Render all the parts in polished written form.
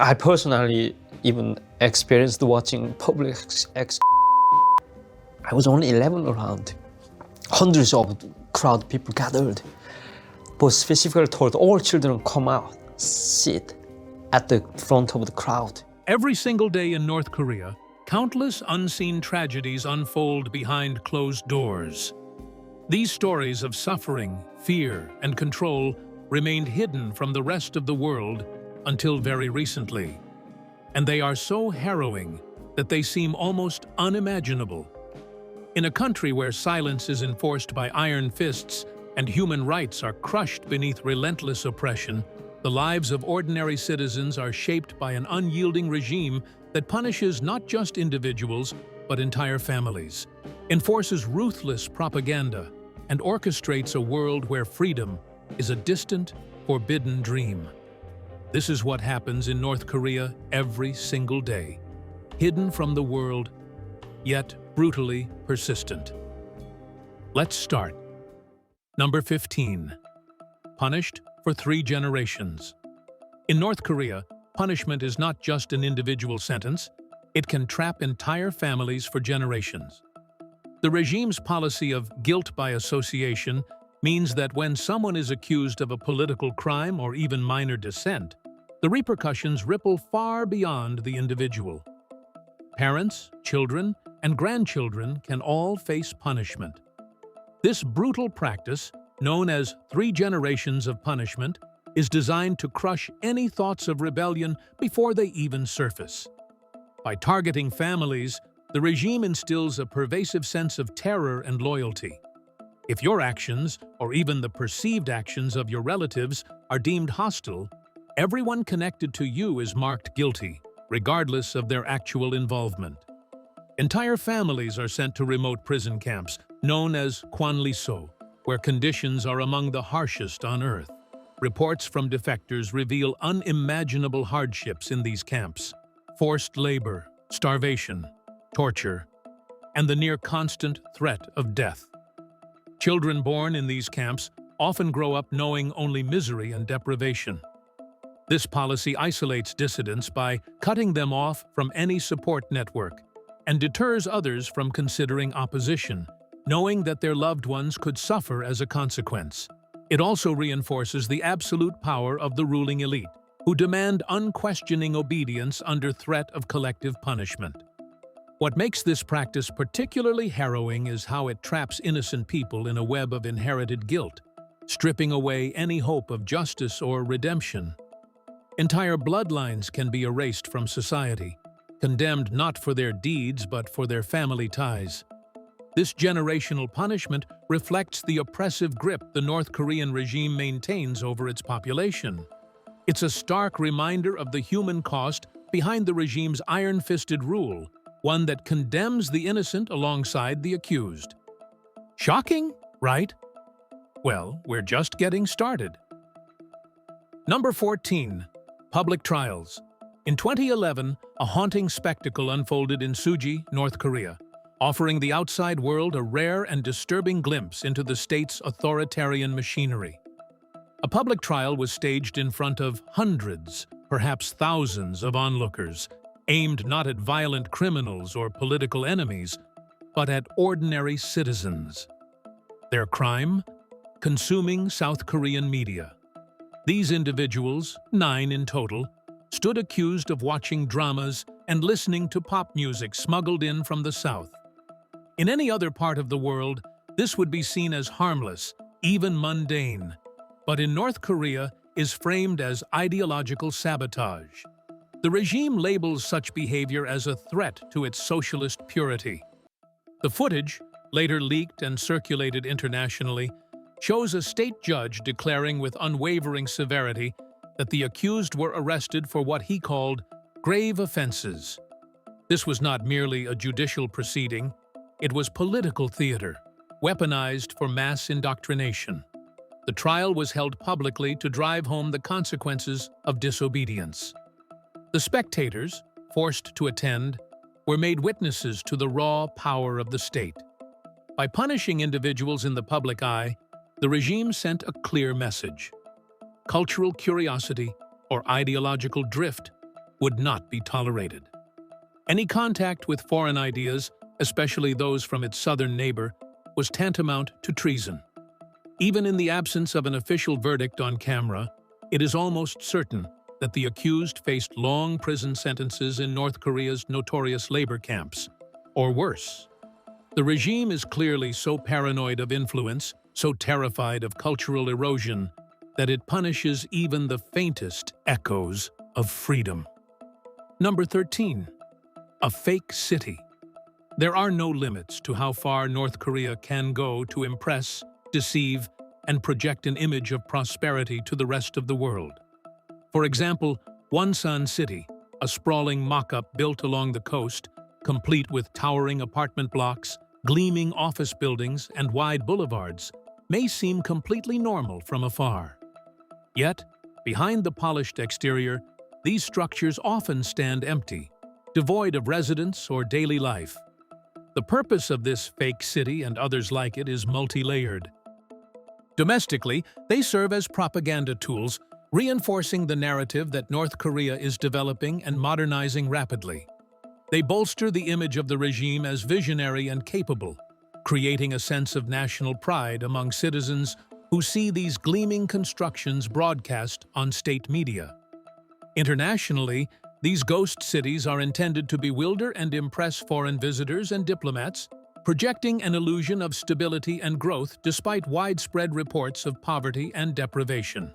I personally even experienced watching public I was only 11 around. Hundreds of crowd people gathered, but specifically told all children come out, sit at the front of the crowd. Every single day in North Korea, countless unseen tragedies unfold behind closed doors. These stories of suffering, fear, and control remained hidden from the rest of the world until very recently. And they are so harrowing that they seem almost unimaginable. In a country where silence is enforced by iron fists and human rights are crushed beneath relentless oppression, the lives of ordinary citizens are shaped by an unyielding regime that punishes not just individuals, but entire families, enforces ruthless propaganda, and orchestrates a world where freedom is a distant, forbidden dream. This is what happens in North Korea every single day, hidden from the world, yet brutally persistent. Let's start. Number 15. Punished for 3 generations. In North Korea, punishment is not just an individual sentence, it can trap entire families for generations. The regime's policy of guilt by association means that when someone is accused of a political crime or even minor dissent, the repercussions ripple far beyond the individual. Parents, children, and grandchildren can all face punishment. This brutal practice, known as 3 generations of punishment, is designed to crush any thoughts of rebellion before they even surface. By targeting families, the regime instills a pervasive sense of terror and loyalty. If your actions, or even the perceived actions of your relatives, are deemed hostile, everyone connected to you is marked guilty, regardless of their actual involvement. Entire families are sent to remote prison camps, known as kwanliso, where conditions are among the harshest on Earth. Reports from defectors reveal unimaginable hardships in these camps: forced labor, starvation, torture, and the near-constant threat of death. Children born in these camps often grow up knowing only misery and deprivation. This policy isolates dissidents by cutting them off from any support network and deters others from considering opposition, knowing that their loved ones could suffer as a consequence. It also reinforces the absolute power of the ruling elite, who demand unquestioning obedience under threat of collective punishment. What makes this practice particularly harrowing is how it traps innocent people in a web of inherited guilt, stripping away any hope of justice or redemption. Entire bloodlines can be erased from society, condemned not for their deeds but for their family ties. This generational punishment reflects the oppressive grip the North Korean regime maintains over its population. It's a stark reminder of the human cost behind the regime's iron-fisted rule, one that condemns the innocent alongside the accused. Shocking, right? Well, we're just getting started. Number 14. Public trials. In 2011, a haunting spectacle unfolded in Suji, North Korea, offering the outside world a rare and disturbing glimpse into the state's authoritarian machinery. A public trial was staged in front of hundreds, perhaps thousands of onlookers, aimed not at violent criminals or political enemies, but at ordinary citizens. Their crime? Consuming South Korean media. These individuals, 9 in total, stood accused of watching dramas and listening to pop music smuggled in from the South. In any other part of the world, this would be seen as harmless, even mundane, but in North Korea is framed as ideological sabotage. The regime labels such behavior as a threat to its socialist purity. The footage, later leaked and circulated internationally, shows a state judge declaring with unwavering severity that the accused were arrested for what he called grave offenses. This was not merely a judicial proceeding, it was political theater, weaponized for mass indoctrination. The trial was held publicly to drive home the consequences of disobedience. The spectators, forced to attend, were made witnesses to the raw power of the state. By punishing individuals in the public eye, the regime sent a clear message. Cultural curiosity, or ideological drift, would not be tolerated. Any contact with foreign ideas, especially those from its southern neighbor, was tantamount to treason. Even in the absence of an official verdict on camera, it is almost certain that the accused faced long prison sentences in North Korea's notorious labor camps, or worse. The regime is clearly so paranoid of influence, so terrified of cultural erosion, that it punishes even the faintest echoes of freedom. Number 13. A fake city. There are no limits to how far North Korea can go to impress, deceive, and project an image of prosperity to the rest of the world. For example, Wonsan City, a sprawling mock-up built along the coast, complete with towering apartment blocks, gleaming office buildings, and wide boulevards, may seem completely normal from afar. Yet, behind the polished exterior, these structures often stand empty, devoid of residence or daily life. The purpose of this fake city and others like it is multi-layered. Domestically, they serve as propaganda tools, reinforcing the narrative that North Korea is developing and modernizing rapidly. They bolster the image of the regime as visionary and capable, creating a sense of national pride among citizens who see these gleaming constructions broadcast on state media. Internationally, these ghost cities are intended to bewilder and impress foreign visitors and diplomats, projecting an illusion of stability and growth despite widespread reports of poverty and deprivation.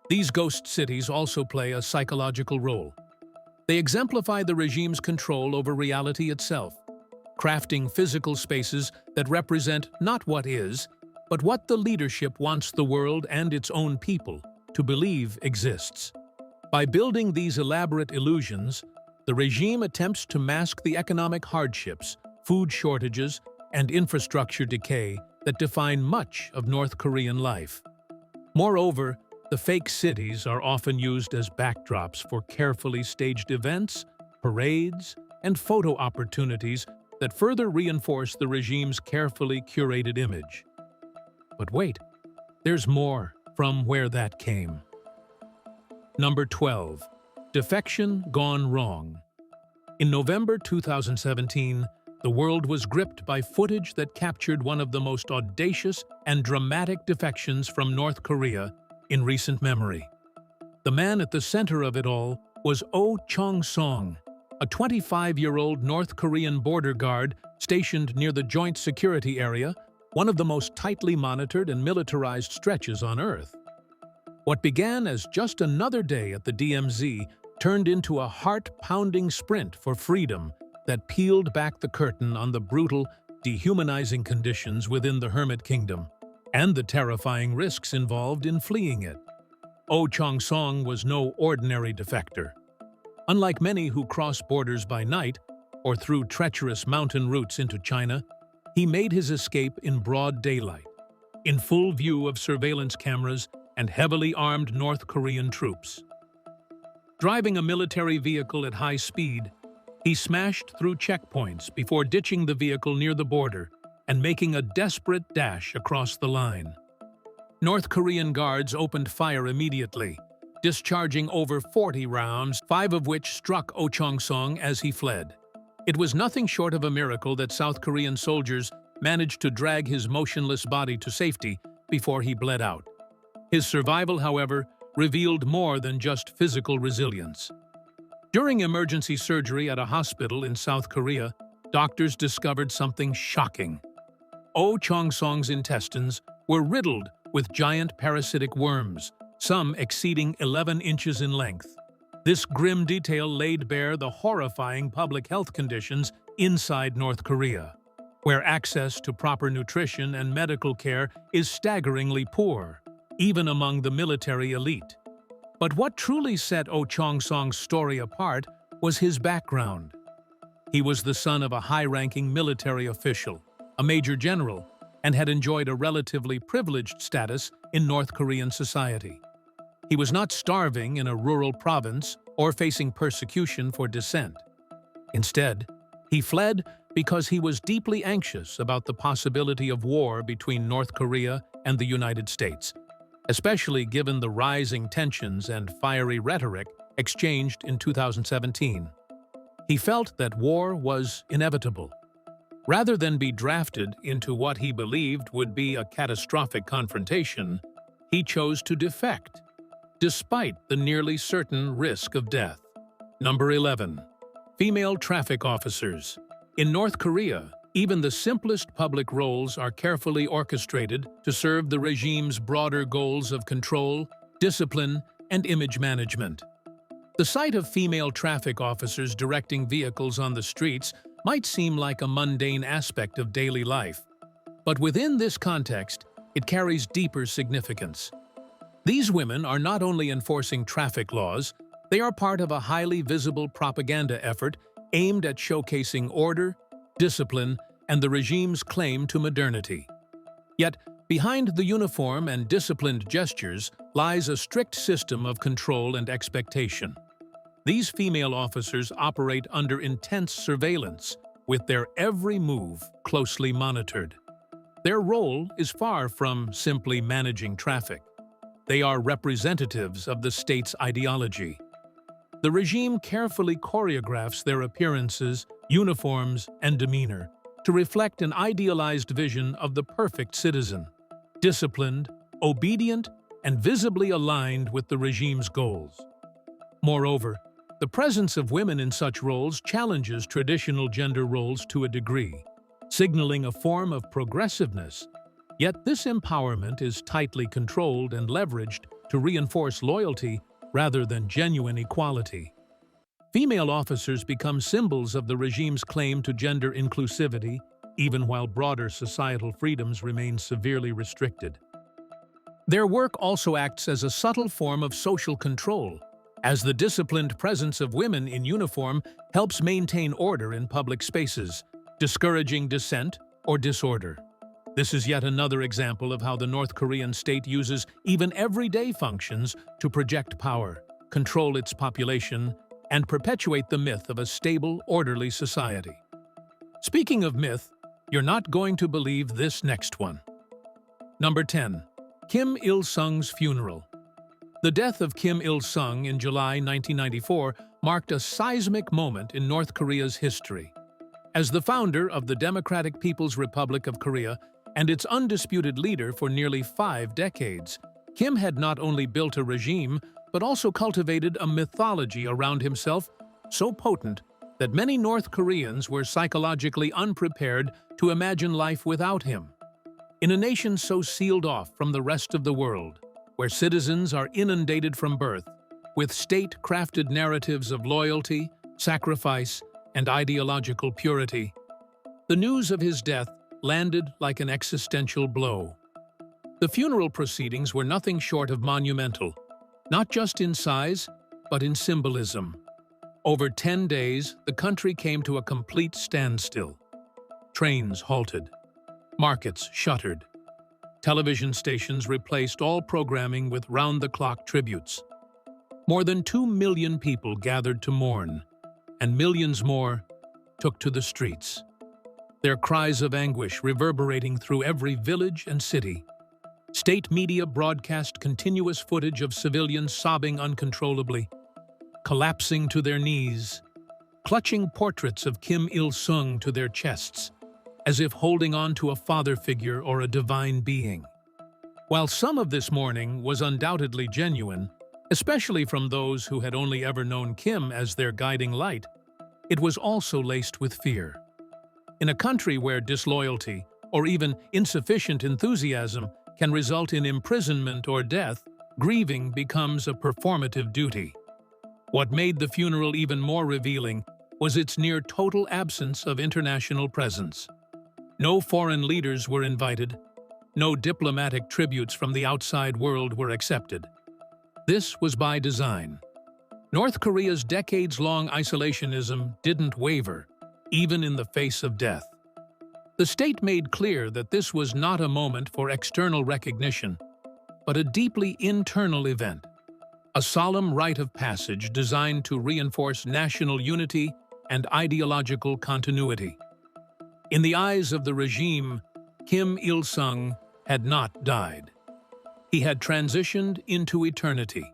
These ghost cities also play a psychological role. They exemplify the regime's control over reality itself, crafting physical spaces that represent not what is, but what the leadership wants the world and its own people to believe exists. By building these elaborate illusions, the regime attempts to mask the economic hardships, food shortages, and infrastructure decay that define much of North Korean life. Moreover, the fake cities are often used as backdrops for carefully staged events, parades, and photo opportunities that further reinforce the regime's carefully curated image. But wait, there's more from where that came. Number 12. Defection gone wrong. In November 2017, the world was gripped by footage that captured one of the most audacious and dramatic defections from North Korea in recent memory. The man at the center of it all was Oh Chong-song, a 25-year-old North Korean border guard stationed near the Joint Security Area, one of the most tightly monitored and militarized stretches on Earth. What began as just another day at the DMZ turned into a heart-pounding sprint for freedom that peeled back the curtain on the brutal, dehumanizing conditions within the Hermit Kingdom and the terrifying risks involved in fleeing it. Oh Chong-song was no ordinary defector. Unlike many who cross borders by night or through treacherous mountain routes into China, he made his escape in broad daylight, in full view of surveillance cameras and heavily armed North Korean troops. Driving a military vehicle at high speed, he smashed through checkpoints before ditching the vehicle near the border and making a desperate dash across the line. North Korean guards opened fire immediately, discharging over 40 rounds, 5 of which struck Oh Chong-song as he fled. It was nothing short of a miracle that South Korean soldiers managed to drag his motionless body to safety before he bled out. His survival, however, revealed more than just physical resilience. During emergency surgery at a hospital in South Korea, doctors discovered something shocking. Oh Chong-song's intestines were riddled with giant parasitic worms, some exceeding 11 inches in length. This grim detail laid bare the horrifying public health conditions inside North Korea, where access to proper nutrition and medical care is staggeringly poor, even among the military elite. But what truly set Oh Chong-song's story apart was his background. He was the son of a high-ranking military official, a major general, and had enjoyed a relatively privileged status in North Korean society. He was not starving in a rural province or facing persecution for dissent. Instead, he fled because he was deeply anxious about the possibility of war between North Korea and the United States, especially given the rising tensions and fiery rhetoric exchanged in 2017. He felt that war was inevitable. Rather than be drafted into what he believed would be a catastrophic confrontation, he chose to defect, despite the nearly certain risk of death. Number 11. Female traffic officers. In North Korea, even the simplest public roles are carefully orchestrated to serve the regime's broader goals of control, discipline, and image management. The sight of female traffic officers directing vehicles on the streets might seem like a mundane aspect of daily life, but within this context, it carries deeper significance. These women are not only enforcing traffic laws, they are part of a highly visible propaganda effort aimed at showcasing order, discipline, and the regime's claim to modernity. Yet, behind the uniform and disciplined gestures lies a strict system of control and expectation. These female officers operate under intense surveillance, with their every move closely monitored. Their role is far from simply managing traffic. They are representatives of the state's ideology. The regime carefully choreographs their appearances, uniforms, and demeanor to reflect an idealized vision of the perfect citizen, disciplined, obedient, and visibly aligned with the regime's goals. Moreover, the presence of women in such roles challenges traditional gender roles to a degree, signaling a form of progressiveness. Yet this empowerment is tightly controlled and leveraged to reinforce loyalty rather than genuine equality. Female officers become symbols of the regime's claim to gender inclusivity, even while broader societal freedoms remain severely restricted. Their work also acts as a subtle form of social control, as the disciplined presence of women in uniform helps maintain order in public spaces, discouraging dissent or disorder. This is yet another example of how the North Korean state uses even everyday functions to project power, control its population, and perpetuate the myth of a stable, orderly society. Speaking of myth, you're not going to believe this next one. Number 10. Kim Il-sung's funeral. The death of Kim Il-sung in July 1994 marked a seismic moment in North Korea's history. As the founder of the Democratic People's Republic of Korea and its undisputed leader for nearly 5 decades, Kim had not only built a regime, but also cultivated a mythology around himself so potent that many North Koreans were psychologically unprepared to imagine life without him. In a nation so sealed off from the rest of the world, where citizens are inundated from birth with state-crafted narratives of loyalty, sacrifice, and ideological purity, the news of his death landed like an existential blow. The funeral proceedings were nothing short of monumental, not just in size, but in symbolism. Over 10 days, the country came to a complete standstill. Trains halted, markets shuttered, television stations replaced all programming with round-the-clock tributes. More than 2 million people gathered to mourn, and millions more took to the streets, their cries of anguish reverberating through every village and city. State media broadcast continuous footage of civilians sobbing uncontrollably, collapsing to their knees, clutching portraits of Kim Il-sung to their chests, as if holding on to a father figure or a divine being. While some of this mourning was undoubtedly genuine, especially from those who had only ever known Kim as their guiding light, it was also laced with fear. In a country where disloyalty, or even insufficient enthusiasm, can result in imprisonment or death, grieving becomes a performative duty. What made the funeral even more revealing was its near total absence of international presence. No foreign leaders were invited, no diplomatic tributes from the outside world were accepted. This was by design. North Korea's decades-long isolationism didn't waver, even in the face of death. The state made clear that this was not a moment for external recognition, but a deeply internal event, a solemn rite of passage designed to reinforce national unity and ideological continuity. In the eyes of the regime, Kim Il-sung had not died. He had transitioned into eternity,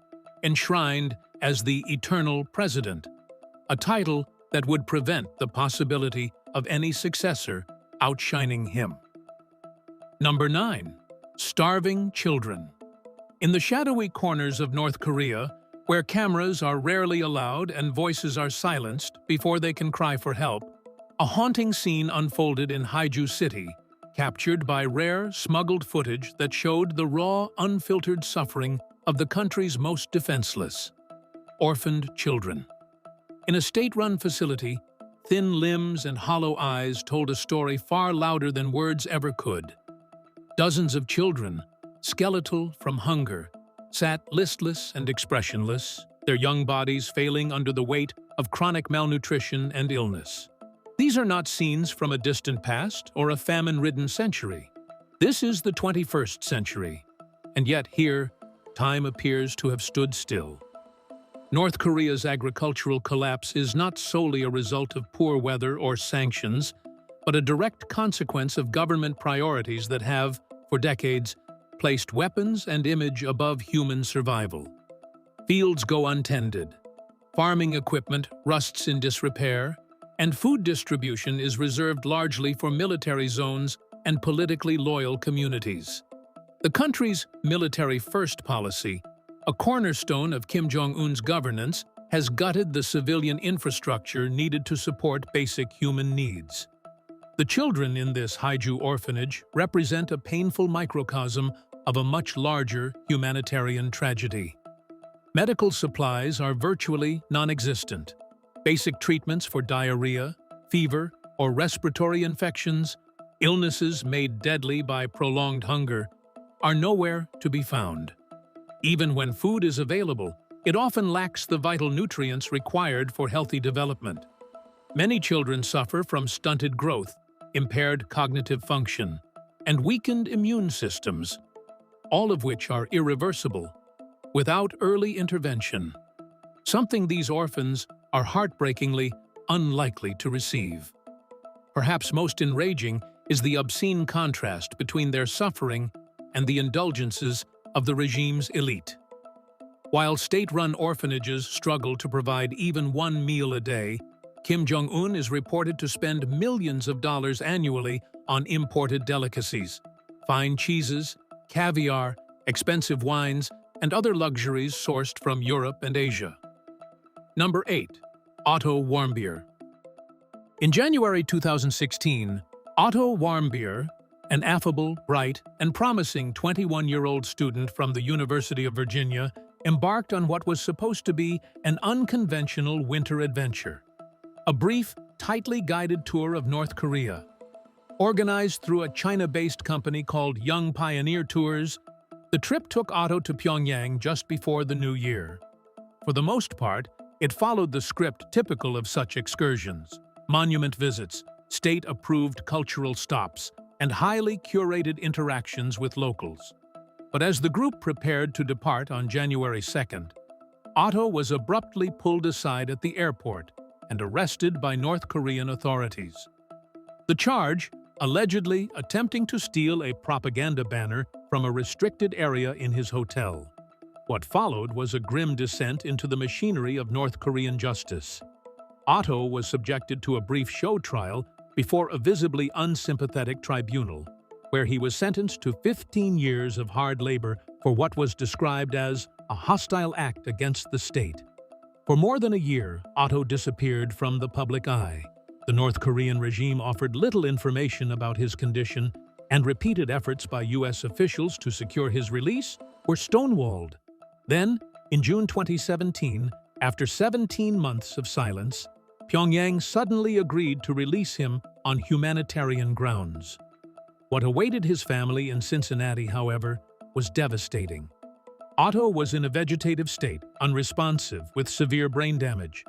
enshrined as the Eternal President, a title that would prevent the possibility of any successor outshining him. Number 9. Starving children. In the shadowy corners of North Korea, where cameras are rarely allowed and voices are silenced before they can cry for help, a haunting scene unfolded in Haeju City, captured by rare, smuggled footage that showed the raw, unfiltered suffering of the country's most defenseless, orphaned children. In a state-run facility, thin limbs and hollow eyes told a story far louder than words ever could. Dozens of children, skeletal from hunger, sat listless and expressionless, their young bodies failing under the weight of chronic malnutrition and illness. These are not scenes from a distant past or a famine-ridden century. This is the 21st century, and yet here, time appears to have stood still. North Korea's agricultural collapse is not solely a result of poor weather or sanctions, but a direct consequence of government priorities that have, for decades, placed weapons and image above human survival. Fields go untended, farming equipment rusts in disrepair, and food distribution is reserved largely for military zones and politically loyal communities. The country's military-first policy, a cornerstone of Kim Jong-un's governance, has gutted the civilian infrastructure needed to support basic human needs. The children in this Haeju orphanage represent a painful microcosm of a much larger humanitarian tragedy. Medical supplies are virtually non-existent. Basic treatments for diarrhea, fever, or respiratory infections, illnesses made deadly by prolonged hunger, are nowhere to be found. Even when food is available, it often lacks the vital nutrients required for healthy development. Many children suffer from stunted growth, impaired cognitive function, and weakened immune systems, all of which are irreversible without early intervention, something these orphans are heartbreakingly unlikely to receive. Perhaps most enraging is the obscene contrast between their suffering and the indulgences of the regime's elite. While state-run orphanages struggle to provide even one meal a day, Kim Jong-un is reported to spend millions of dollars annually on imported delicacies, fine cheeses, caviar, expensive wines, and other luxuries sourced from Europe and Asia. Number 8. Otto Warambeer. In January 2016, Otto Warambeer, an affable, bright, and promising 21-year-old student from the University of Virginia, embarked on what was supposed to be an unconventional winter adventure. A brief, tightly guided tour of North Korea. Organized through a China-based company called Young Pioneer Tours, the trip took Otto to Pyongyang just before the new year. For the most part, it followed the script typical of such excursions: monument visits, state-approved cultural stops, and highly curated interactions with locals. But as the group prepared to depart on January 2nd, Otto was abruptly pulled aside at the airport and arrested by North Korean authorities. The charge, allegedly attempting to steal a propaganda banner from a restricted area in his hotel. What followed was a grim descent into the machinery of North Korean justice. Otto was subjected to a brief show trial before a visibly unsympathetic tribunal, where he was sentenced to 15 years of hard labor for what was described as a hostile act against the state. For more than a year, Otto disappeared from the public eye. The North Korean regime offered little information about his condition, and repeated efforts by U.S. officials to secure his release were stonewalled. Then, in June 2017, after 17 months of silence, Pyongyang suddenly agreed to release him on humanitarian grounds. What awaited his family in Cincinnati, however, was devastating. Otto was in a vegetative state, unresponsive, with severe brain damage.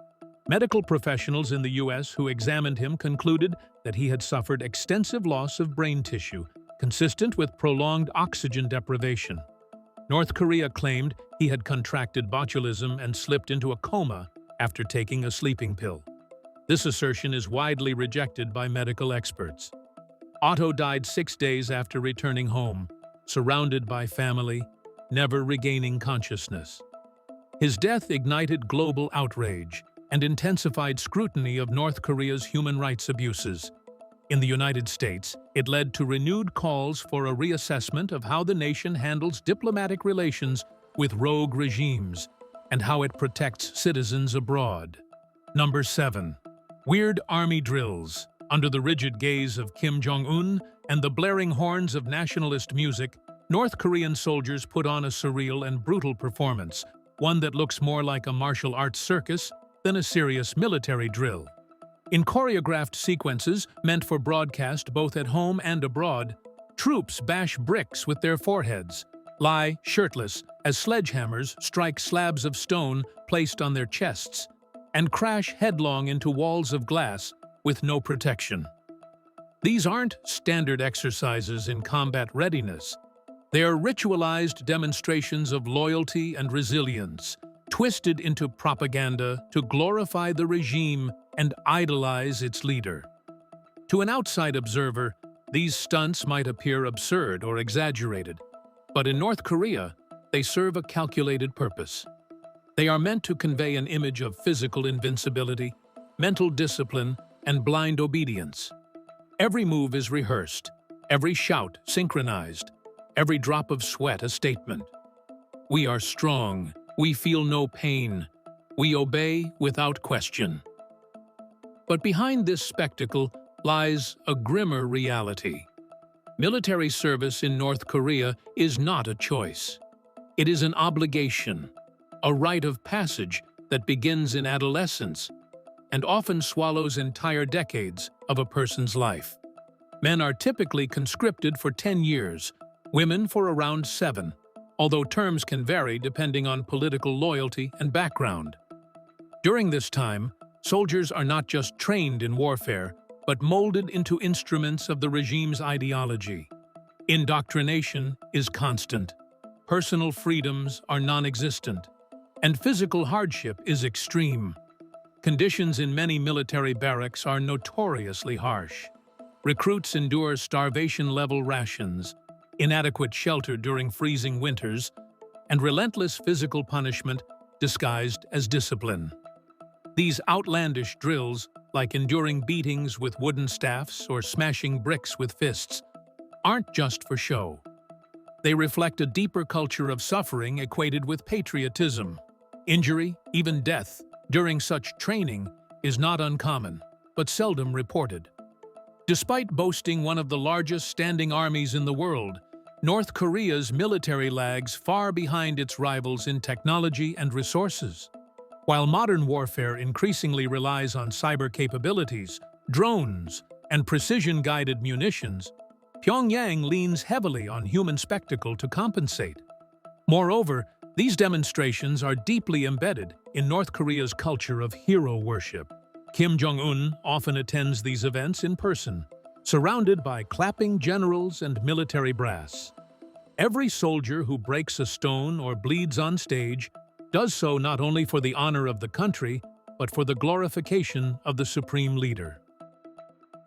Medical professionals in the U.S. who examined him concluded that he had suffered extensive loss of brain tissue, consistent with prolonged oxygen deprivation. North Korea claimed he had contracted botulism and slipped into a coma after taking a sleeping pill. This assertion is widely rejected by medical experts. Otto died 6 days after returning home, surrounded by family, never regaining consciousness. His death ignited global outrage and intensified scrutiny of North Korea's human rights abuses. In the United States, it led to renewed calls for a reassessment of how the nation handles diplomatic relations with rogue regimes and how it protects citizens abroad. Number 7. Weird army drills. Under the rigid gaze of Kim Jong-un and the blaring horns of nationalist music, North Korean soldiers put on a surreal and brutal performance, one that looks more like a martial arts circus than a serious military drill. In choreographed sequences meant for broadcast both at home and abroad, troops bash bricks with their foreheads, lie shirtless as sledgehammers strike slabs of stone placed on their chests, and crash headlong into walls of glass with no protection. These aren't standard exercises in combat readiness. They are ritualized demonstrations of loyalty and resilience, twisted into propaganda to glorify the regime and idolize its leader. To an outside observer, these stunts might appear absurd or exaggerated, but in North Korea, they serve a calculated purpose. They are meant to convey an image of physical invincibility, mental discipline, and blind obedience. Every move is rehearsed, every shout synchronized, every drop of sweat a statement. We are strong, we feel no pain, we obey without question. But behind this spectacle lies a grimmer reality. Military service in North Korea is not a choice. It is an obligation, a rite of passage that begins in adolescence and often swallows entire decades of a person's life. Men are typically conscripted for 10 years, women for around 7, although terms can vary depending on political loyalty and background. During this time, soldiers are not just trained in warfare, but molded into instruments of the regime's ideology. Indoctrination is constant, personal freedoms are non-existent, and physical hardship is extreme. Conditions in many military barracks are notoriously harsh. Recruits endure starvation-level rations, inadequate shelter during freezing winters, and relentless physical punishment disguised as discipline. These outlandish drills, like enduring beatings with wooden staffs or smashing bricks with fists, aren't just for show. They reflect a deeper culture of suffering equated with patriotism. Injury, even death, during such training is not uncommon, but seldom reported. Despite boasting one of the largest standing armies in the world, North Korea's military lags far behind its rivals in technology and resources. While modern warfare increasingly relies on cyber capabilities, drones, and precision-guided munitions, Pyongyang leans heavily on human spectacle to compensate. Moreover, these demonstrations are deeply embedded in North Korea's culture of hero worship. Kim Jong-un often attends these events in person, surrounded by clapping generals and military brass. Every soldier who breaks a stone or bleeds on stage does so not only for the honor of the country, but for the glorification of the supreme leader.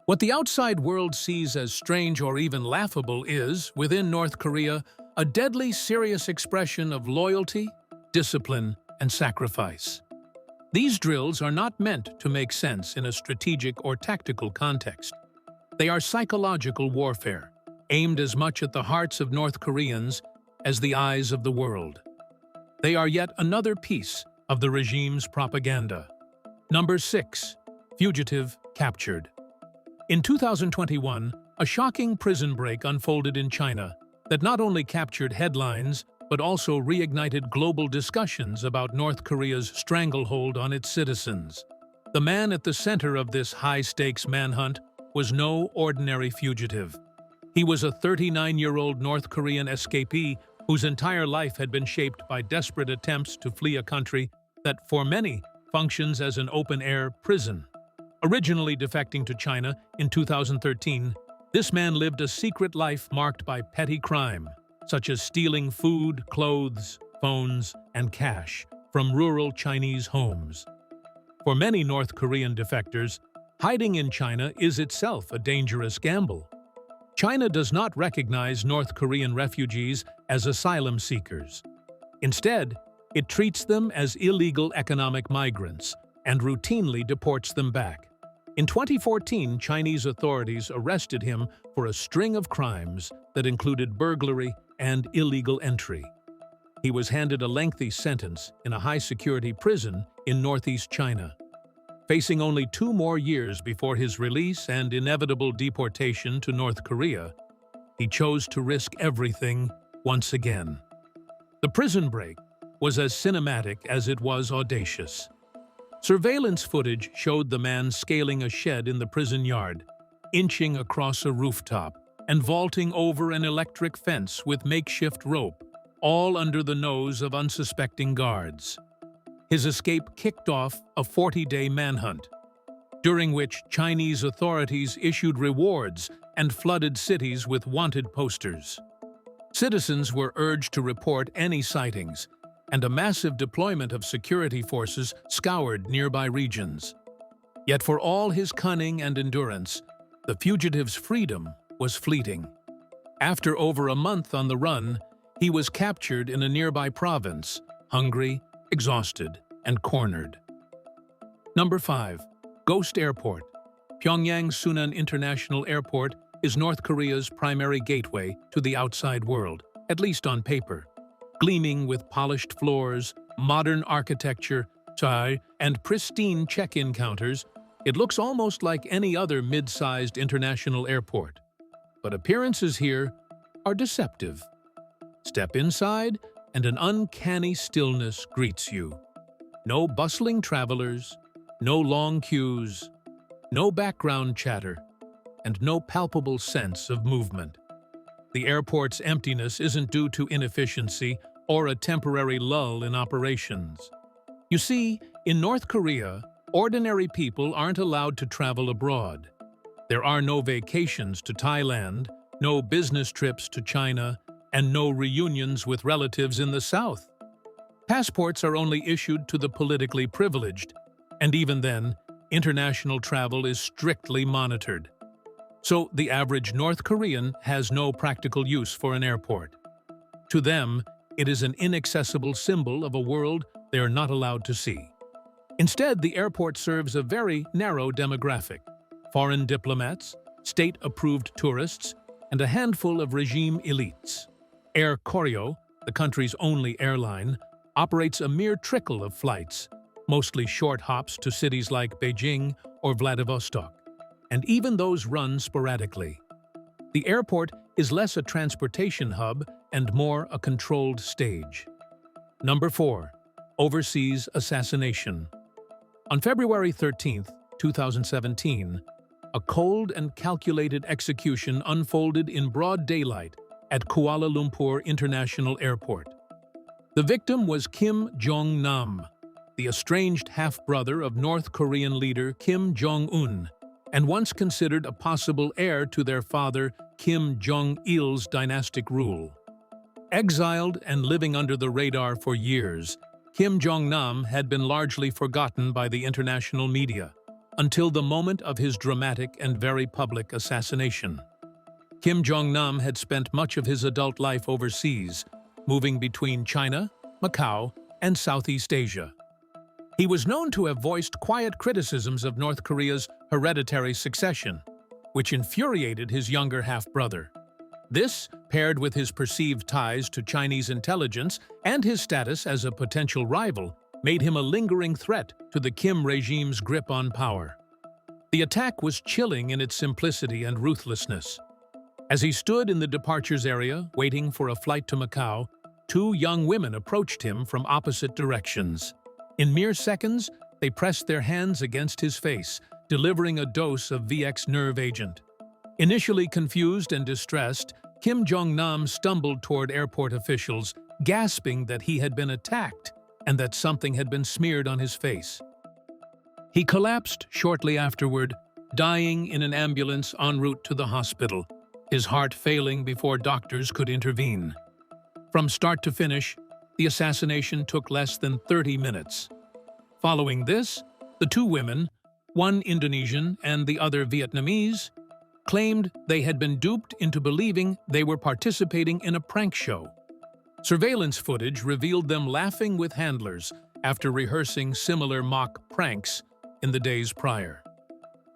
What the outside world sees as strange or even laughable is, within North Korea, a deadly serious expression of loyalty, discipline, and sacrifice. These drills are not meant to make sense in a strategic or tactical context. They are psychological warfare, aimed as much at the hearts of North Koreans as the eyes of the world. They are yet another piece of the regime's propaganda. Number 6. Fugitive captured. In 2021, a shocking prison break unfolded in China that not only captured headlines, but also reignited global discussions about North Korea's stranglehold on its citizens. The man at the center of this high-stakes manhunt was no ordinary fugitive. He was a 39-year-old North Korean escapee whose entire life had been shaped by desperate attempts to flee a country that, for many, functions as an open-air prison. Originally defecting to China in 2013, this man lived a secret life marked by petty crime, such as stealing food, clothes, phones, and cash from rural Chinese homes. For many North Korean defectors, hiding in China is itself a dangerous gamble. China does not recognize North Korean refugees as asylum seekers. Instead, It treats them as illegal economic migrants and routinely deports them back. In 2014, Chinese authorities arrested him for a string of crimes that included burglary and illegal entry. He was handed a lengthy sentence in a high-security prison in northeast China. Facing only 2 more years before his release and inevitable deportation to North Korea, he chose to risk everything once again. The prison break was as cinematic as it was audacious. Surveillance footage showed the man scaling a shed in the prison yard, inching across a rooftop, and vaulting over an electric fence with makeshift rope, all under the nose of unsuspecting guards. His escape kicked off a 40-day manhunt, during which Chinese authorities issued rewards and flooded cities with wanted posters. Citizens were urged to report any sightings, and a massive deployment of security forces scoured nearby regions. Yet for all his cunning and endurance, the fugitive's freedom was fleeting. After over a month on the run, he was captured in a nearby province, hungry, exhausted, and cornered. Number 5. Ghost Airport. Pyongyang Sunan International Airport is North Korea's primary gateway to the outside world, at least on paper. Gleaming with polished floors, modern architecture, and pristine check-in counters, it looks almost like any other mid-sized international airport. But appearances here are deceptive. Step inside, and an uncanny stillness greets you. No bustling travelers, no long queues, no background chatter, and no palpable sense of movement. The airport's emptiness isn't due to inefficiency or a temporary lull in operations. You see, in North Korea, ordinary people aren't allowed to travel abroad. There are no vacations to Thailand, no business trips to China, and no reunions with relatives in the South. Passports are only issued to the politically privileged, and even then, international travel is strictly monitored. So the average North Korean has no practical use for an airport. To them, it is an inaccessible symbol of a world they are not allowed to see. Instead, the airport serves a very narrow demographic: foreign diplomats, state-approved tourists, and a handful of regime elites. Air Koryo, the country's only airline, operates a mere trickle of flights, mostly short hops to cities like Beijing or Vladivostok, and even those run sporadically. The airport is less a transportation hub and more a controlled stage. Number 4. Overseas Assassination. On February 13, 2017, a cold and calculated execution unfolded in broad daylight at Kuala Lumpur International Airport. The victim was Kim Jong-nam, the estranged half-brother of North Korean leader Kim Jong-un, and once considered a possible heir to their father Kim Jong-il's dynastic rule. Exiled and living under the radar for years, Kim Jong-nam had been largely forgotten by the international media until the moment of his dramatic and very public assassination. Kim Jong-nam had spent much of his adult life overseas, moving between China, Macau, and Southeast Asia. He was known to have voiced quiet criticisms of North Korea's hereditary succession, which infuriated his younger half-brother. This, paired with his perceived ties to Chinese intelligence and his status as a potential rival, made him a lingering threat to the Kim regime's grip on power. The attack was chilling in its simplicity and ruthlessness. As he stood in the departures area, waiting for a flight to Macau, 2 young women approached him from opposite directions. In mere seconds, they pressed their hands against his face, delivering a dose of VX nerve agent. Initially confused and distressed, Kim Jong-nam stumbled toward airport officials, gasping that he had been attacked and that something had been smeared on his face. He collapsed shortly afterward, dying in an ambulance en route to the hospital, his heart failing before doctors could intervene. From start to finish, the assassination took less than 30 minutes. Following this, the 2 women, one Indonesian and the other Vietnamese, claimed they had been duped into believing they were participating in a prank show. Surveillance footage revealed them laughing with handlers after rehearsing similar mock pranks in the days prior.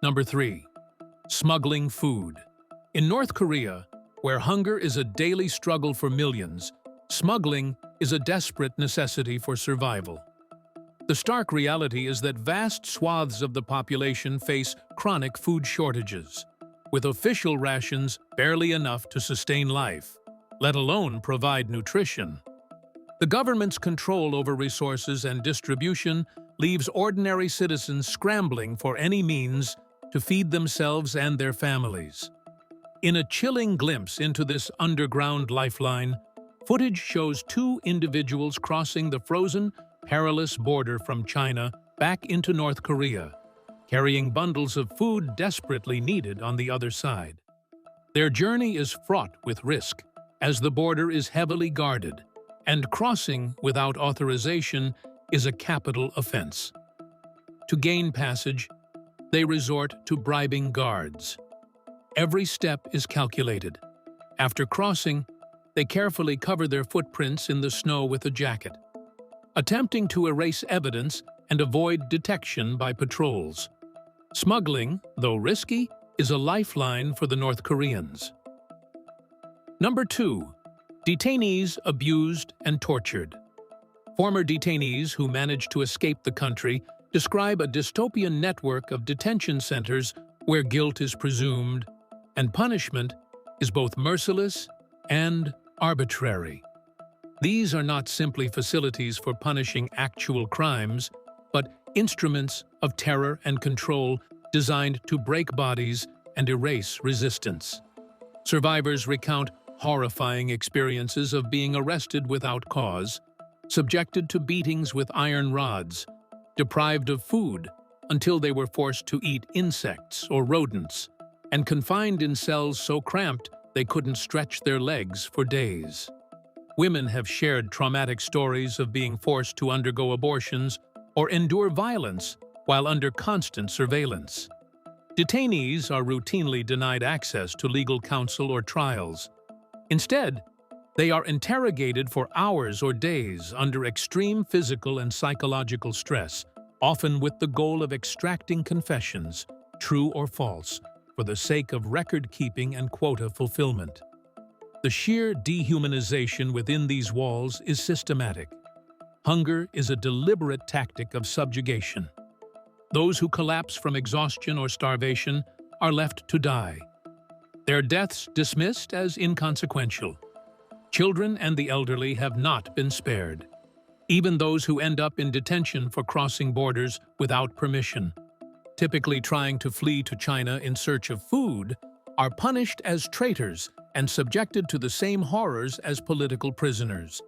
Number 3. Smuggling food. In North Korea, where hunger is a daily struggle for millions, smuggling is a desperate necessity for survival. The stark reality is that vast swaths of the population face chronic food shortages, with official rations barely enough to sustain life, let alone provide nutrition. The government's control over resources and distribution leaves ordinary citizens scrambling for any means to feed themselves and their families. In a chilling glimpse into this underground lifeline, footage shows two individuals crossing the frozen, perilous border from China back into North Korea, carrying bundles of food desperately needed on the other side. Their journey is fraught with risk, as the border is heavily guarded, and crossing without authorization is a capital offense. To gain passage, they resort to bribing guards. Every step is calculated. After crossing, they carefully cover their footprints in the snow with a jacket, attempting to erase evidence and avoid detection by patrols. Smuggling, though risky, is a lifeline for the North Koreans. Number 2. Detainees abused and tortured. Former detainees who managed to escape the country describe a dystopian network of detention centers where guilt is presumed and punishment is both merciless and arbitrary. These are not simply facilities for punishing actual crimes, but instruments of terror and control designed to break bodies and erase resistance. Survivors recount horrifying experiences of being arrested without cause, subjected to beatings with iron rods, deprived of food until they were forced to eat insects or rodents, and confined in cells so cramped they couldn't stretch their legs for days. Women have shared traumatic stories of being forced to undergo abortions or endure violence while under constant surveillance. Detainees are routinely denied access to legal counsel or trials. Instead, they are interrogated for hours or days under extreme physical and psychological stress, often with the goal of extracting confessions, true or false, for the sake of record-keeping and quota fulfillment. The sheer dehumanization within these walls is systematic. Hunger is a deliberate tactic of subjugation. Those who collapse from exhaustion or starvation are left to die, their deaths dismissed as inconsequential. Children and the elderly have not been spared. Even those who end up in detention for crossing borders without permission, typically trying to flee to China in search of food, are punished as traitors and subjected to the same horrors as political prisoners.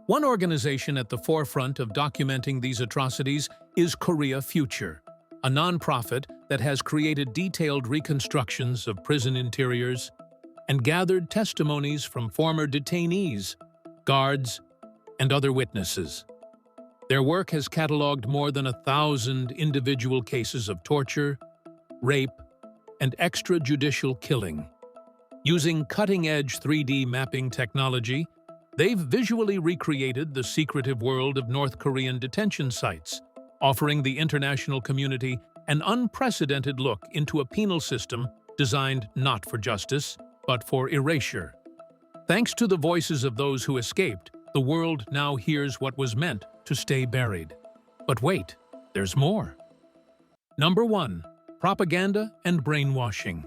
One organization at the forefront of documenting these atrocities is Korea Future, a nonprofit that has created detailed reconstructions of prison interiors and gathered testimonies from former detainees, guards, and other witnesses. Their work has cataloged more than 1,000 individual cases of torture, rape, and extrajudicial killing. Using cutting-edge 3D mapping technology, they've visually recreated the secretive world of North Korean detention sites, offering the international community an unprecedented look into a penal system designed not for justice, but for erasure. Thanks to the voices of those who escaped, the world now hears what was meant to stay buried. But wait, there's more. Number 1. Propaganda and brainwashing.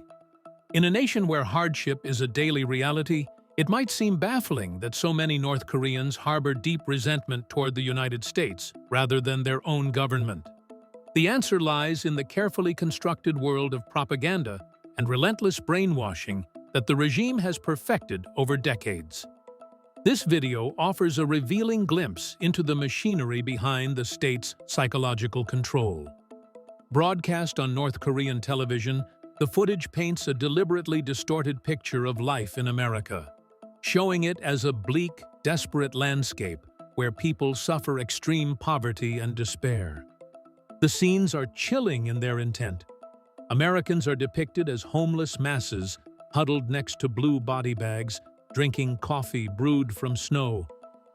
In a nation where hardship is a daily reality, it might seem baffling that so many North Koreans harbor deep resentment toward the United States rather than their own government. The answer lies in the carefully constructed world of propaganda and relentless brainwashing that the regime has perfected over decades. This video offers a revealing glimpse into the machinery behind the state's psychological control. Broadcast on North Korean television, the footage paints a deliberately distorted picture of life in America, showing it as a bleak, desperate landscape where people suffer extreme poverty and despair. The scenes are chilling in their intent. Americans are depicted as homeless masses huddled next to blue body bags, drinking coffee brewed from snow,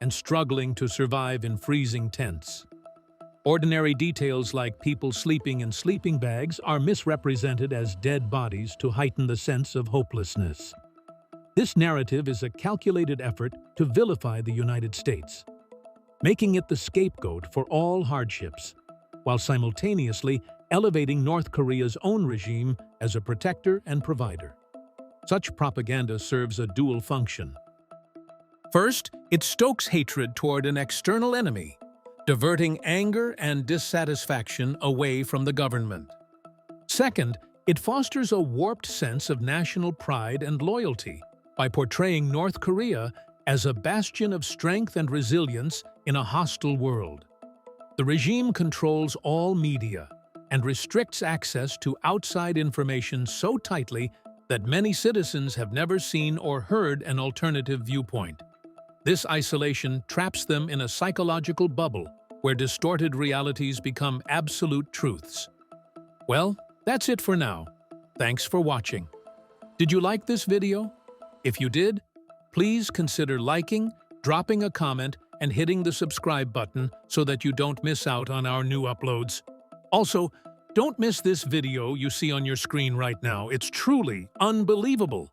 and struggling to survive in freezing tents. Ordinary details like people sleeping in sleeping bags are misrepresented as dead bodies to heighten the sense of hopelessness. This narrative is a calculated effort to vilify the United States, making it the scapegoat for all hardships, while simultaneously elevating North Korea's own regime as a protector and provider. Such propaganda serves a dual function. First, it stokes hatred toward an external enemy, diverting anger and dissatisfaction away from the government. Second, it fosters a warped sense of national pride and loyalty by portraying North Korea as a bastion of strength and resilience in a hostile world. The regime controls all media and restricts access to outside information so tightly that many citizens have never seen or heard an alternative viewpoint. This isolation traps them in a psychological bubble where distorted realities become absolute truths. Well, that's it for now. Thanks for watching. Did you like this video? If you did, please consider liking, dropping a comment, and hitting the subscribe button so that you don't miss out on our new uploads. Also, don't miss this video you see on your screen right now. It's truly unbelievable.